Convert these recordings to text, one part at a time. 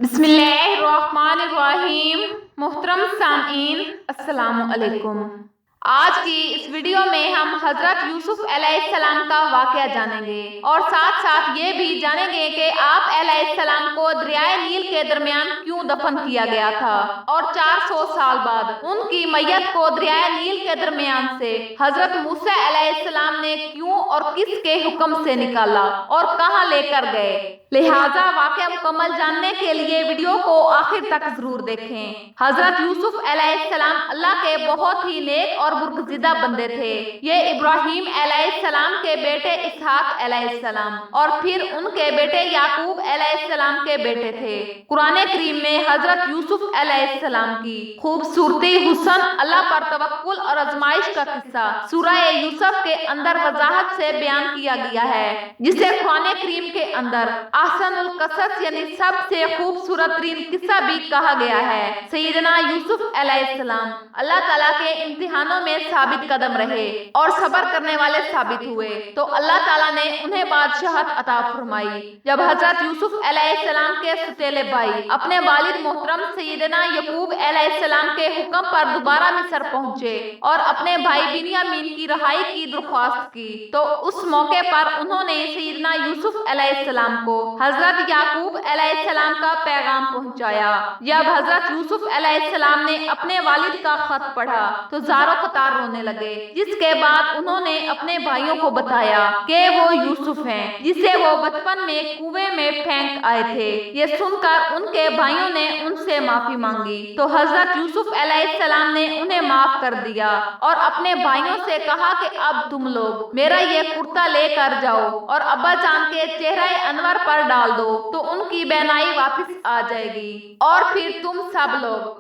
بسم اللہ الرحمن الرحیم۔ محترم سامعین السلام علیکم۔ آج کی اس ویڈیو میں ہم حضرت یوسف علیہ السلام کا واقعہ جانیں گے اور ساتھ ساتھ یہ بھی جانیں گے کہ آپ علیہ السلام کو دریائے نیل کے درمیان کیوں دفن کیا گیا تھا اور 400 سال بعد ان کی میت کو دریائے نیل کے درمیان سے حضرت موسیٰ علیہ السلام نے کیوں اور کس کے حکم سے نکالا اور کہاں لے کر گئے۔ لہٰذا واقعہ مکمل جاننے کے لیے ویڈیو کو آخر تک ضرور دیکھیں۔ حضرت یوسف علیہ السلام اللہ کے بہت ہی نیک اور برگزیدہ بندے تھے۔ یہ ابراہیم علیہ السلام کے بیٹے اسحاق علیہ السلام اور پھر ان کے بیٹے یعقوب علیہ السلام کے بیٹے تھے۔ قرآن کریم میں حضرت یوسف علیہ السلام کی خوبصورتی، حسن، اللہ پر توکل اور آزمائش کا قصہ سورہ یوسف کے اندر وضاحت سے بیان کیا گیا ہے، جسے قرآن کریم کے اندر احسن القصص یعنی سب سے خوبصورت ترین قصہ بھی کہا گیا ہے۔ سیدنا یوسف علیہ السلام اللہ تعالیٰ کے امتحانوں میں ثابت قدم رہے اور صبر کرنے والے ثابت ہوئے تو اللہ تعالیٰ نے انہیں بادشاہت عطا فرمائی۔ جب حضرت یوسف علیہ السلام کے ستیلے بھائی اپنے والد محترم سیدنا یعقوب علیہ السلام کے حکم پر دوبارہ مصر پہنچے اور اپنے بھائی بنیامین کی رہائی کی درخواست کی تو اس موقع پر انہوں نے سیدنا یوسف علیہ السلام کو حضرت یعقوب علیہ السلام کا پیغام پہنچایا۔ جب حضرت یوسف علیہ السلام نے اپنے والد کا خط پڑھا تو زار و قطار رونے لگے، جس کے بعد انہوں نے اپنے بھائیوں کو بتایا کہ وہ یوسف ہیں جسے وہ بچپن میں کنویں میں پھینک آئے تھے۔ یہ سن کر ان کے بھائیوں نے ان سے معافی مانگی تو حضرت یوسف علیہ السلام نے انہیں معاف کر دیا اور اپنے بھائیوں سے کہا کہ اب تم لوگ میرا یہ کرتا لے کر جاؤ اور ابا جان کے چہرہ انور پر ڈال دو تو ان کی بینائی واپس آ جائے گی اور پھر تم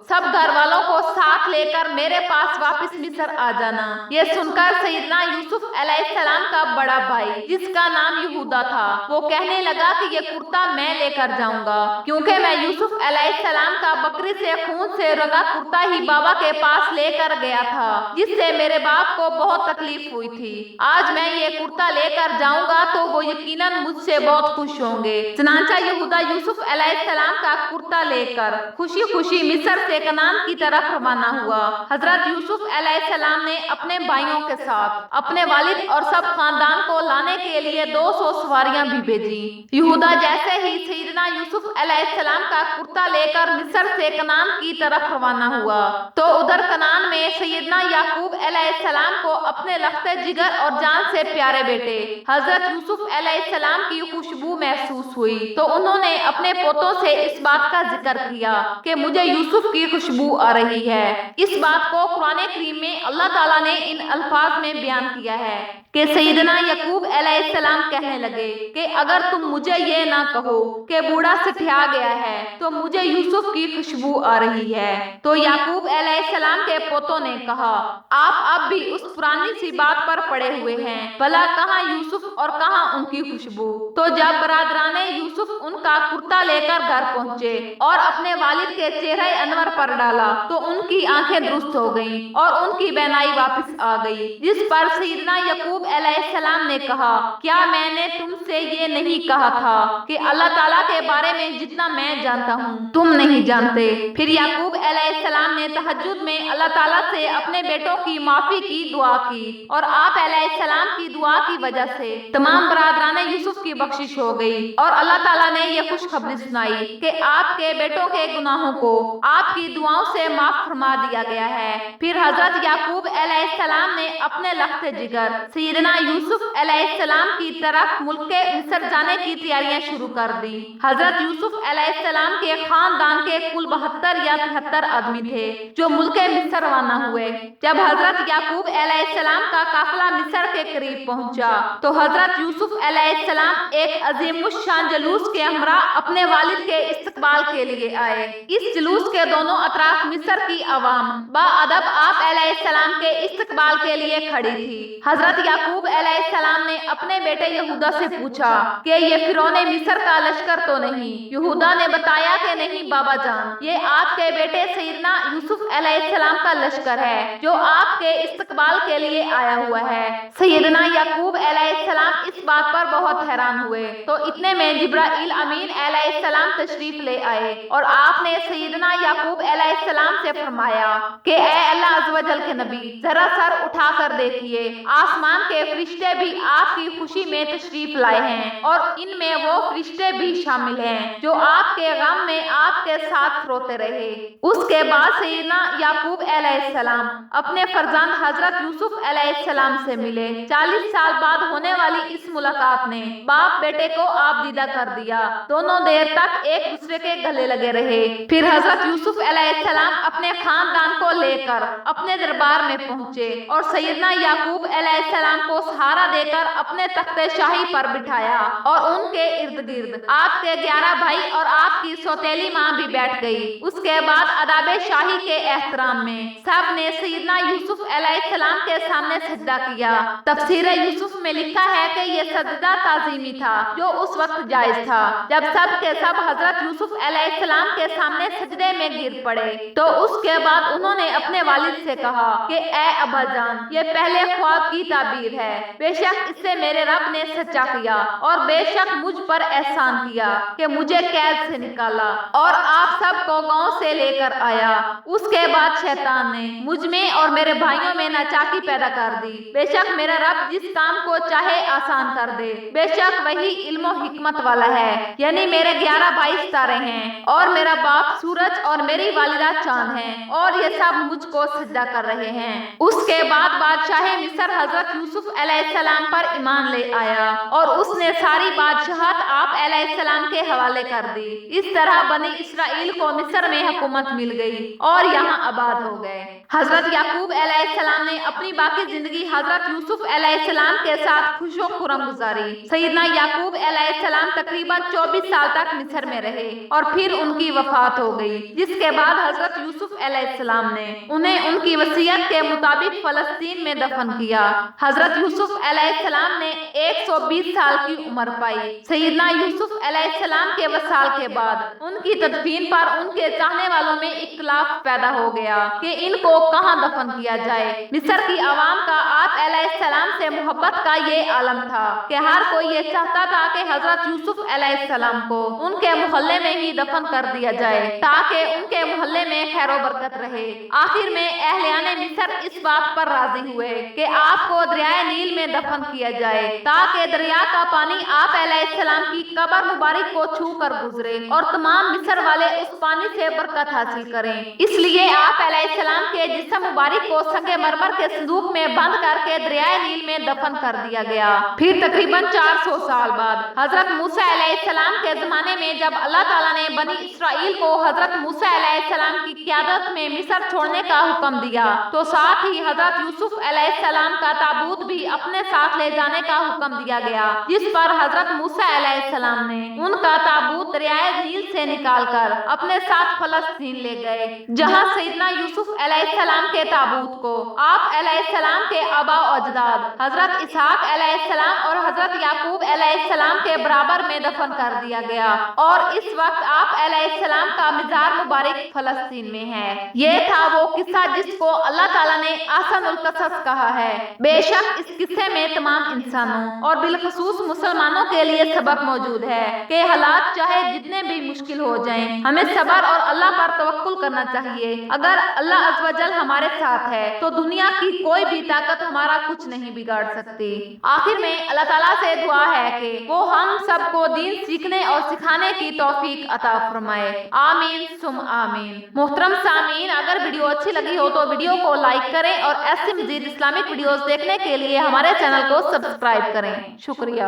سب گھر والوں کو ساتھ لے کر میرے پاس واپس مصر آ جانا۔ یہ سن کر سیدنا یوسف علیہ السلام کا بڑا بھائی جس کا نام یہودا تھا وہ کہنے لگا کہ یہ کرتا میں لے کر جاؤں گا، کیونکہ میں یوسف علیہ السلام کا بکری سے خون سے رنگا کرتا ہی بابا کے پاس لے کر گیا تھا، جس سے میرے باپ کو بہت تکلیف ہوئی تھی۔ آج میں یہ کرتا لے کر جاؤں گا تو وہ یقیناً مجھ سے بہت خوش ہوں گے۔ چنانچہ یہودا یوسف علیہ السلام کا کرتا لے کر خوشی خوشی مصر سے کنعان کی طرف روانہ ہوا۔ حضرت یوسف علیہ السلام نے اپنے بھائیوں کے ساتھ اپنے والد اور سب خاندان کو لانے کے لیے 200 سواریاں بھی بھیجی۔ یہودا جیسے ہی سیدنا یوسف علیہ السلام کا کرتا لے کر مصر سے کنعان کی طرف روانہ ہوا تو ادھر کنعان میں سیدنا یعقوب علیہ السلام کو اپنے لخت جگر اور جان سے پیارے بیٹے حضرت یوسف علیہ السلام کی خوشبو محسوس ہوئی تو انہوں نے اپنے پوتوں سے اس بات کا ذکر کیا کہ مجھے یوسف کی خوشبو آ رہی ہے۔ اس بات کو قرآن کریم میں اللہ تعالیٰ نے ان الفاظ میں بیان کیا ہے کہ سیدنا یعقوب علیہ السلام کہنے لگے کہ اگر تم مجھے یہ نہ کہو کہ بوڑھا سٹھیا گیا ہے تو مجھے یوسف کی خوشبو آ رہی ہے۔ تو یعقوب علیہ السلام کے پوتوں نے کہا آپ اب بھی اس پرانی سی بات پر پڑے ہوئے ہیں، بھلا کہاں یوسف اور کہاں ان کی خوشبو۔ تو جب برادران یوسف ان کا کرتا لے کر گھر پہنچے اور اپنے والد کے چہرہ انور پر ڈالا تو ان کی آنکھیں درست ہو گئیں اور ان کی بینائی واپس آ گئی، جس پر سیدنا یعقوب علیہ السلام نے کہا کیا میں نے تم سے یہ نہیں کہا تھا کہ اللہ تعالیٰ کے بارے میں جتنا میں جانتا ہوں تم نہیں جانتے۔ پھر یعقوب علیہ السلام نے تہجد میں اللہ تعالیٰ سے اپنے بیٹوں کی معافی کی دعا کی اور آپ علیہ السلام کی دعا کی وجہ سے تمام برادران یوسف کی بخشش ہو گئی اور اللہ تعالیٰ نے یہ خوشخبری سنائی کہ آپ کے بیٹوں کے گناہوں کو آپ کی دعاؤں سے معاف فرما دیا گیا ہے۔ پھر حضرت یعقوب علیہ السلام نے اپنے لخت جگر سیدنا یوسف علیہ السلام کی طرف ملک مصر جانے کی تیاریاں شروع کر دی۔ حضرت یوسف علیہ السلام کے خاندان کے کل 72 یا 73 آدمی تھے جو ملک مصر روانہ ہوئے۔ جب حضرت یعقوب علیہ السلام کا قافلہ مصر کے قریب پہنچا تو حضرت یوسف علیہ السلام ایک عظیم الشان جلوس کے ہمراہ اپنے والد کے استقبال کے لیے آئے۔ اس جلوس کے دونوں اطراف مصر کی عوام باادب آپ علیہ السلام کے استقبال کے لیے کھڑی تھی۔ حضرت یعقوب علیہ السلام نے اپنے بیٹے یہودا سے پوچھا کہ یہ فرعون مصر کا لشکر تو نہیں؟ یہودا نے بتایا کہ نہیں بابا جان، یہ آپ کے بیٹے سیدنا یوسف علیہ السلام کا لشکر ہے جو آپ کے استقبال کے لیے آیا ہوا ہے۔ سیدنا یعقوب علیہ السلام اس بات پر بہت حیران ہوئے تو اتنے میں جبرائیل امین علیہ السلام تشریف لے آئے اور آپ نے سیدنا یعقوب علیہ السلام سے فرمایا کہ اے اللہ عز و جل کے نبی، ذرا سر اٹھا کر دیکھیے، آسمان کے فرشتے بھی آپ کی خوشی میں تشریف لائے ہیں اور ان میں وہ فرشتے بھی شامل ہیں جو آپ کے غم میں آپ کے ساتھ روتے رہے۔ اس کے بعد سیدنا یعقوب علیہ السلام اپنے فرزند حضرت یوسف علیہ السلام سے ملے۔ 40 سال بعد ہونے والی اس ملاقات نے باپ بیٹے کو آپ دیدہ کر دیا، دونوں دیر تک ایک دوسرے کے گلے لگے رہے۔ پھر حضرت یوسف علیہ السلام اپنے خاندان کو لے کر اپنے دربار میں پہنچے اور سیدنا یعقوب علیہ السلام کو سہارا دے کر اپنے تخت شاہی پر بٹھایا اور ان کے ارد گرد آپ کے 11 بھائی اور آپ کی سوتیلی ماں بھی بیٹھ گئی۔ اس کے بعد آداب شاہی کے احترام میں سب نے سیدنا یوسف علیہ السلام کے سامنے سجدہ کیا۔ تفسیر یوسف میں لکھا ہے کہ یہ سجدہ تعظیمی تھا جو اس وقت جائز تھا جب سب کے سب حضرت یوسف علیہ السلام کے سامنے سجدے میں گر پڑے تو اس کے بعد انہوں نے اپنے والد سے کہا کہ اے ابا جان، یہ پہلے خواب کی تعبیر ہے، بے شک اس سے میرے رب نے سچا کیا اور بے شک مجھ پر احسان کیا کہ مجھے قید سے نکالا اور آپ سب کو گاؤں سے لے کر آیا۔ اس کے بعد شیطان نے مجھ میں اور میرے بھائیوں میں ناچاکی پیدا کر دی۔ بے شک میرا رب جس کام کو چاہے آسان کر دے، بے شک وہی علم و حکمت والا ہے۔ یعنی میرے 11 بھائی ستارے ہیں اور میرا باپ سورج اور میری والدہ چاند ہیں اور یہ سب مجھ کو سجدہ کر رہے ہیں۔ اس کے بعد بادشاہ مصر حضرت یوسف علیہ السلام پر ایمان لے آیا اور اس نے ساری بادشاہت آپ علیہ السلام کے حوالے کر دی۔ اس طرح بنی اسرائیل کو مصر میں حکومت مل گئی اور یہاں آباد ہو گئے۔ حضرت یعقوب علیہ السلام نے اپنی باقی زندگی حضرت یوسف علیہ السلام کے ساتھ خوش و خرم گزاری۔ سیدنا یعقوب علیہ السلام تقریباً 24 سال تک مصر میں رہے اور پھر ان کی وفات ہو گئی، جس کے بعد حضرت یوسف علیہ السلام نے انہیں ان کی وصیت کے مطابق فلسطین میں دفن کیا۔ حضرت یوسف علیہ السلام نے 120 سال کی عمر پائی۔ سیدنا یوسف علیہ السلام کے وصال کے بعد ان کی تدفین پر ان کے چاہنے والوں میں اختلاف پیدا ہو گیا کہ ان کو کہاں دفن کیا جائے۔ مصر کی عوام کا آپ علیہ السلام سے محبت کا یہ عالم تھا کہ ہر کوئی یہ چاہتا تھا کہ حضرت یوسف علیہ السلام کو ان کے محلے میں ہی دفن کر دیا جائے تاکہ ان کے محلے میں خیر و برکت رہے۔ آخر میں اہلیان مصر اس بات پر راضی ہوئے کہ آپ کو دریائے نیل میں دفن کیا جائے تاکہ دریا کا پانی آپ علیہ السلام کی قبر مبارک کو چھو کر گزرے اور تمام مصر والے اس پانی سے برکت حاصل کریں۔ اس لیے آپ علیہ السلام کے جسم مبارک کو سنگ مرمر کے صندوق میں بند کر کے دریائے نیل میں دفن کر دیا گیا۔ پھر تقریباً 400 سال بعد حضرت موسیٰ علیہ السلام کے زمانے میں جب اللہ تعالیٰ نے بنی اسرائیل کو حضرت موسیٰ علیہ السلام کی قیادت میں مصر چھوڑنے کا حکم دیا تو ساتھ ہی حضرت یوسف علیہ السلام کا تابوت بھی اپنے ساتھ لے جانے کا حکم دیا گیا، جس پر حضرت موسیٰ علیہ السلام نے ان کا تابوت دریائے نیل سے نکال کر اپنے ساتھ فلسطین لے گئے، جہاں سیدنا یوسف علیہ السلام کے تابوت کو آپ علیہ السلام کے آباء و اجداد حضرت اسحاق علیہ السلام اور حضرت یعقوب علیہ السلام کے برابر میں دفن کر دیا گیا اور اس وقت آپ علیہ السلام کا مزار مبارک فلسطین میں ہے۔ یہ تھا وہ قصہ جس کو اللہ تعالیٰ نے احسن القصص کہا ہے۔ بے شک اس قصے میں تمام انسانوں اور بالخصوص مسلمانوں کے لیے سبق موجود ہے کہ حالات چاہے جتنے بھی مشکل ہو جائیں، ہمیں صبر اور اللہ پر توکل کرنا چاہیے۔ اگر اللہ عز و جل ہمارے ساتھ ہے تو دنیا کی کوئی بھی طاقت ہمارا کچھ نہیں بگاڑ سکتی۔ آخر میں اللہ تعالیٰ سے دعا ہے کہ وہ ہم سب کو دین سیکھنے اور سکھانے کی توفیق عطا فرمائے، آمین ثم آمین۔ محترم سامعین، اگر ویڈیو اچھی لگی ہو تو ویڈیو کو لائک کریں اور ایسی مزید اسلامک ویڈیوز دیکھنے کے لیے ہمارے چینل کو سبسکرائب کریں۔ شکریہ۔